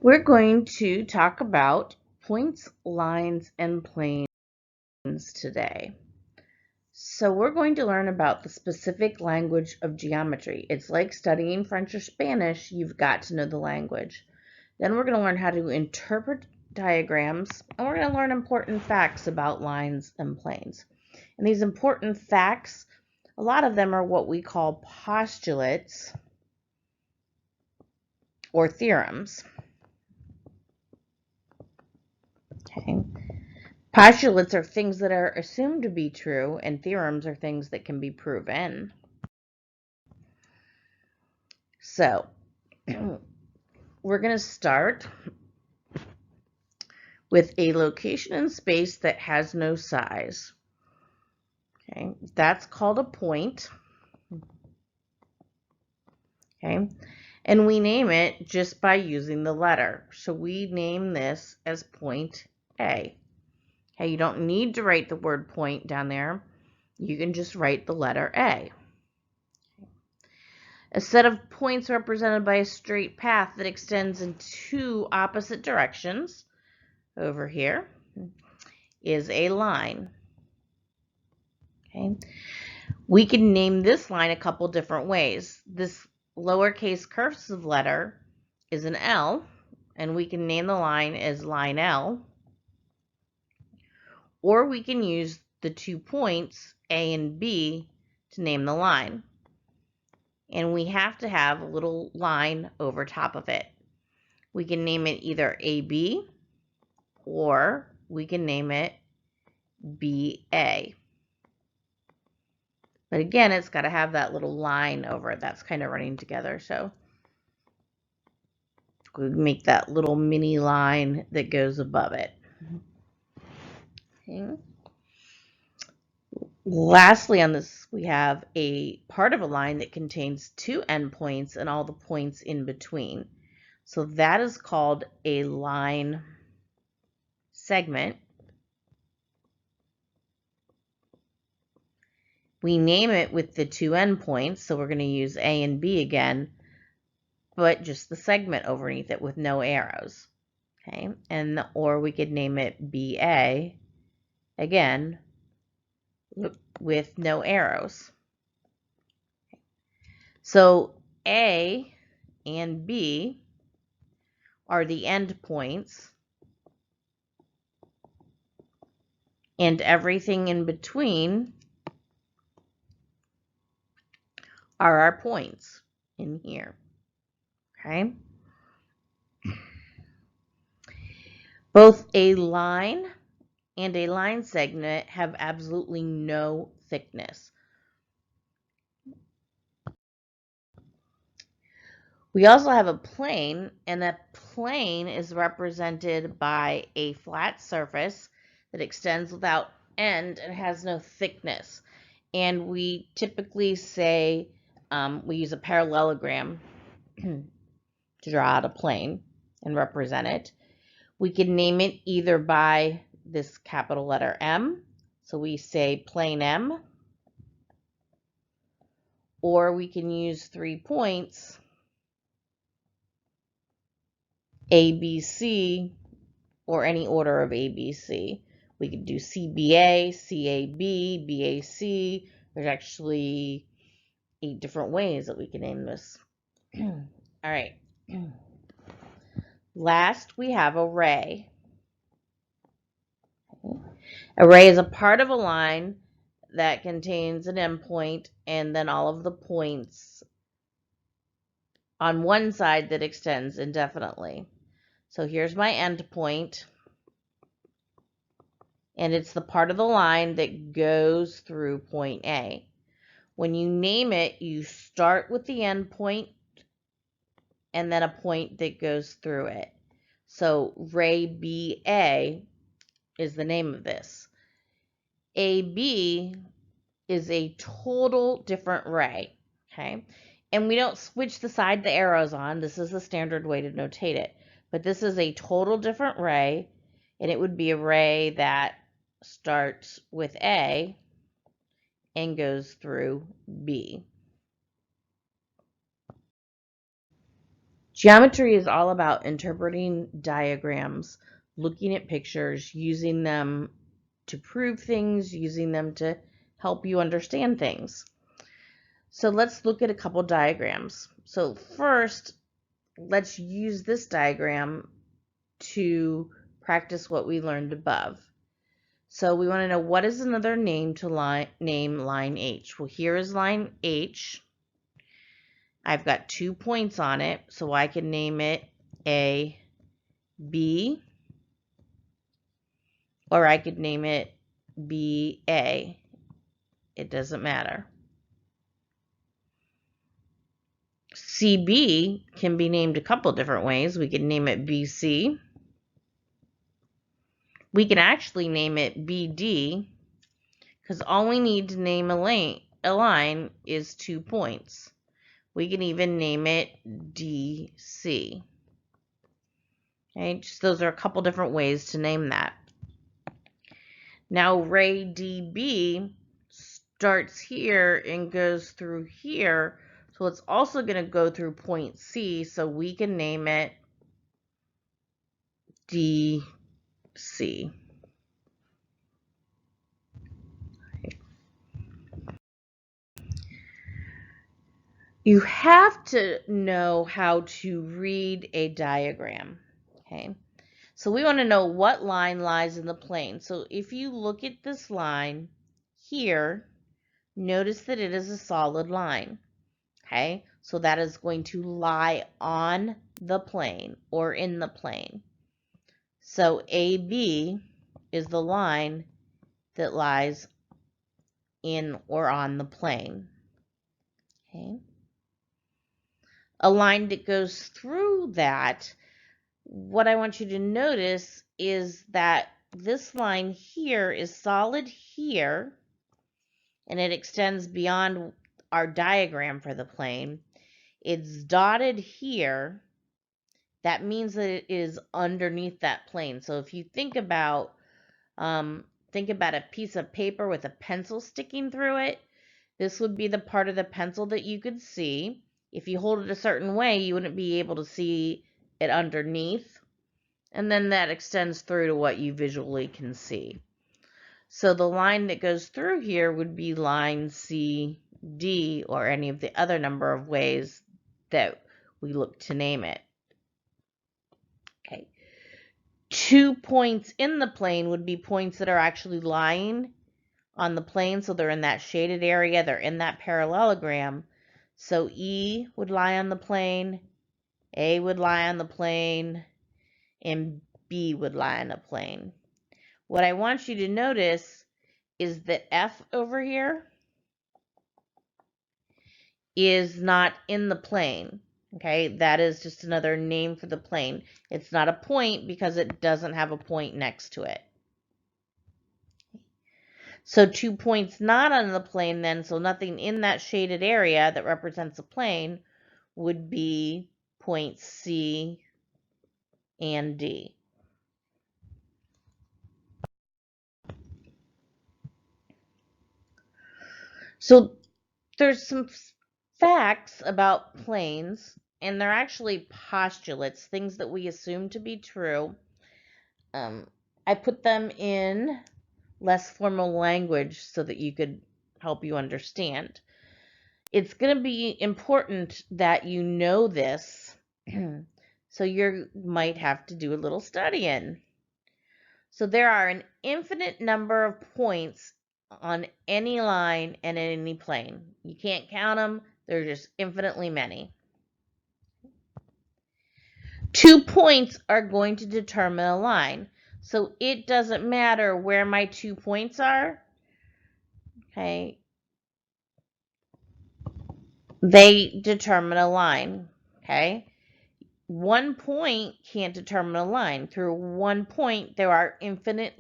We're going to talk about points, lines, and planes today. So we're going to learn about the specific language of geometry. It's like studying French or Spanish. You've got to know the language. Then we're going to learn how to interpret diagrams, and we're going to learn important facts about lines and planes. And these important facts, a lot of them are what we call postulates or theorems. Okay. Postulates are things that are assumed to be true, and theorems are things that can be proven. So, we're going to start with a location in space that has no size. Okay, that's called a point. Okay, and we name it just by using the letter. So we name this as point A. Okay, you don't need to write the word point down there. You can just write the letter A. A set of points represented by a straight path that extends in two opposite directions over here is a line. Okay, we can name this line a couple different ways. This lowercase cursive letter is an L, and we can name the line as line L, or we can use the 2 points A and B to name the line. And we have to have a little line over top of it. We can name it either AB, or we can name it BA. But again, it's got to have that little line over it that's kind of running together. So we make that little mini line that goes above it. Okay. Lastly on this, we have a part of a line that contains 2 endpoints and all the points in between. So that is called a line segment. We name it with the 2 endpoints, so we're going to use A and B again, but just the segment underneath it with no arrows. Okay, or we could name it BA again with no arrows. So A and B are the endpoints, and everything in between are our points in here. Okay. Both a line and a line segment have absolutely no thickness. We also have a plane, and a plane is represented by a flat surface that extends without end and has no thickness. And we typically say we use a parallelogram to draw out a plane and represent it. We can name it either by this capital letter M, so we say plane M, or we can use 3 points, ABC, or any order of ABC. We could do CBA, CAB, BAC. There's actually 8 different ways that we can name this. All right. Last, we have a ray. A ray is a part of a line that contains an endpoint and then all of the points on one side that extends indefinitely. So here's my endpoint, and it's the part of the line that goes through point A. When you name it, you start with the endpoint and then a point that goes through it. So ray BA is the name of this. AB is a total different ray, okay? And we don't switch the side the arrow's on. This is the standard way to notate it. But this is a total different ray, and it would be a ray that starts with A and goes through B. Geometry is all about interpreting diagrams, looking at pictures, using them to prove things, using them to help you understand things. So let's look at a couple diagrams. So first, let's use this diagram to practice what we learned above. So we want to know, what is another name to name line H? Well, here is line H. I've got 2 points on it, so I can name it A, B, or I could name it B, A. It doesn't matter. CB can be named a couple different ways. We can name it BC. We can actually name it BD, because all we need to name a line is 2 points. We can even name it DC. Okay, just those are a couple different ways to name that. Now ray DB starts here and goes through here, so it's also going to go through point C, so we can name it DC. You have to know how to read a diagram, okay? So we want to know what line lies in the plane. So if you look at this line here, notice that it is a solid line, okay? So that is going to lie on the plane or in the plane. So AB is the line that lies in or on the plane, okay? A line that goes through that, what I want you to notice is that this line here is solid here, and it extends beyond our diagram for the plane. It's dotted here. That means that it is underneath that plane. So if you think about a piece of paper with a pencil sticking through it, this would be the part of the pencil that you could see. If you hold it a certain way, you wouldn't be able to see it underneath. And then that extends through to what you visually can see. So the line that goes through here would be line CD, or any of the other number of ways that we look to name it. Okay. 2 points in the plane would be points that are actually lying on the plane, so they're in that shaded area, they're in that parallelogram. So E would lie on the plane, A would lie on the plane, and B would lie on the plane. What I want you to notice is that F over here is not in the plane. Okay, that is just another name for the plane. It's not a point because it doesn't have a point next to it. So 2 points not on the plane then, so nothing in that shaded area that represents a plane, would be points C and D. So there's some facts about planes, and they're actually postulates, things that we assume to be true. I put them in less formal language so that you could help you understand. It's going to be important that you know this, so you might have to do a little studying. So there are an infinite number of points on any line and in any plane. You can't count them. They're just infinitely many. 2 points are going to determine a line. So it doesn't matter where my 2 points are. Okay. They determine a line. Okay. 1 point can't determine a line. Through 1 point, there are an infinite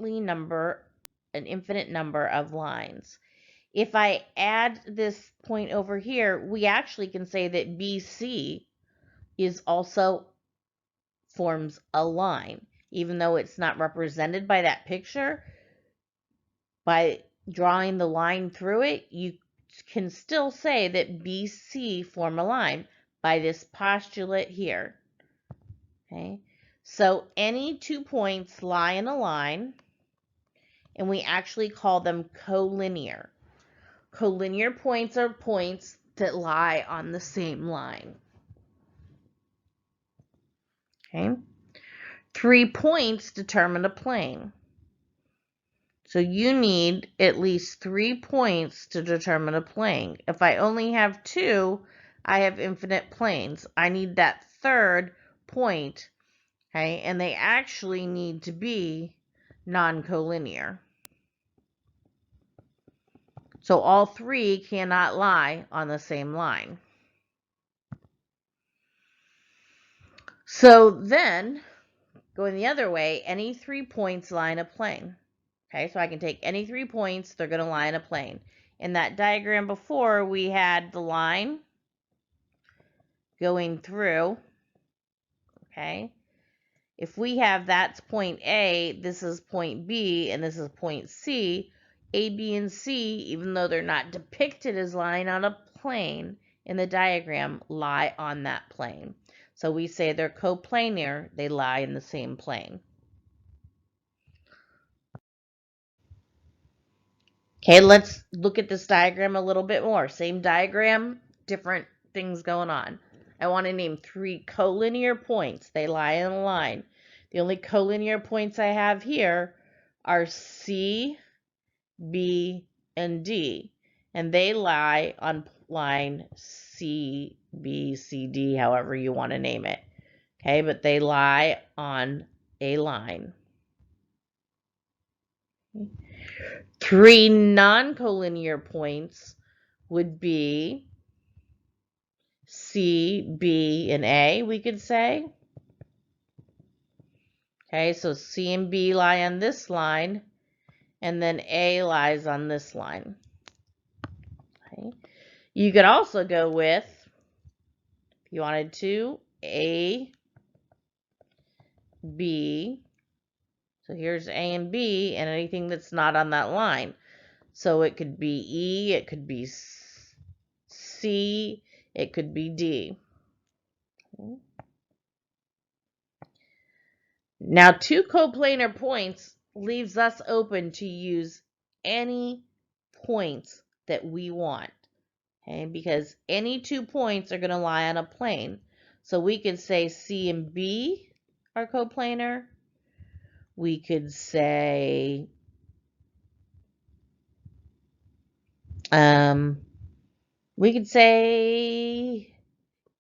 number of lines. If I add this point over here, we actually can say that BC is also forms a line. Even though it's not represented by that picture, by drawing the line through it, you can still say that BC form a line by this postulate here. Okay, so any 2 points lie in a line, and we actually call them collinear. Collinear points are points that lie on the same line. Okay, 3 points determine a plane. So you need at least 3 points to determine a plane. If I only have 2, I have infinite planes. I need that third point, okay, and they actually need to be non-collinear. So all 3 cannot lie on the same line. So then, going the other way, any 3 points lie in a plane. Okay, so I can take any 3 points, they're going to lie in a plane. In that diagram before, we had the line going through, okay? If we have that's point A, this is point B, and this is point C, A, B, and C, even though they're not depicted as lying on a plane in the diagram, lie on that plane. So we say they're coplanar, they lie in the same plane. Okay, let's look at this diagram a little bit more. Same diagram, different things going on. I want to name 3 collinear points. They lie in a line. The only collinear points I have here are C, B, and D. And they lie on line C, B, C, D, however you want to name it. Okay, but they lie on a line. 3 non-collinear points would be C, B, and A, we could say. Okay, so C and B lie on this line, and then A lies on this line. Okay. You could also go with, if you wanted to, A, B. So here's A and B, and anything that's not on that line. So it could be E, it could be C, it could be D. Okay. Now, 2 coplanar points leaves us open to use any points that we want, okay? Because any 2 points are going to lie on a plane. So we could say C and B are coplanar. We could say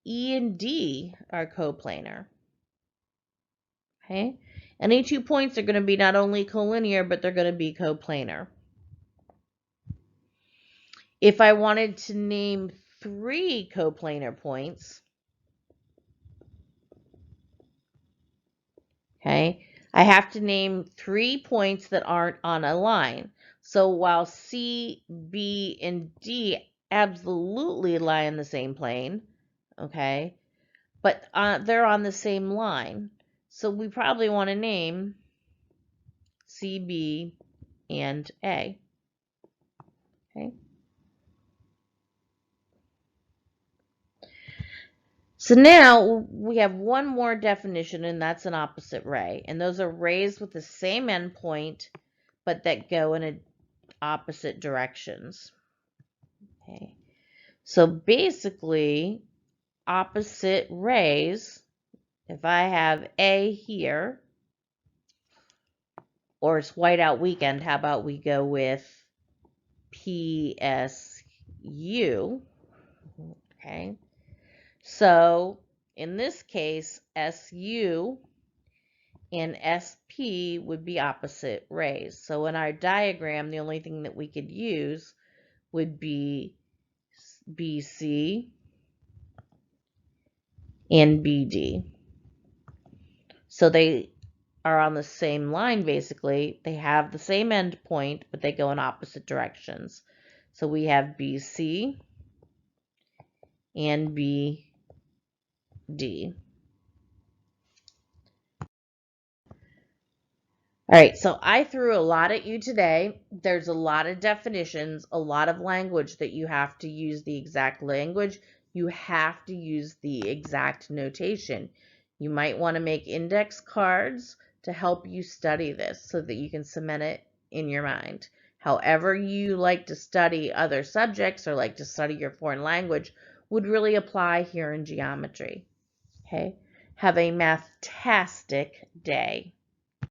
E and D are coplanar. Okay? Any 2 points are going to be not only collinear, but they're going to be coplanar. If I wanted to name 3 coplanar points, okay, I have to name 3 points that aren't on a line. So while C, B, and D absolutely lie in the same plane, okay, but they're on the same line. So we probably want to name C, B, and A. Okay. So now we have one more definition, and that's an opposite ray. And those are rays with the same endpoint, but that go in opposite directions. Okay. So basically, opposite rays, if I have A here, or it's whiteout weekend, how about we go with PSU? Okay. So in this case, SU and SP would be opposite rays. So in our diagram, the only thing that we could use would be BC and BD. So they are on the same line, basically. They have the same end point, but they go in opposite directions. So we have BC and BD. All right, so I threw a lot at you today. There's a lot of definitions, a lot of language that you have to use the exact language. You have to use the exact notation. You might want to make index cards to help you study this so that you can cement it in your mind. However you like to study other subjects or like to study your foreign language would really apply here in geometry. Okay? Have a math-tastic day.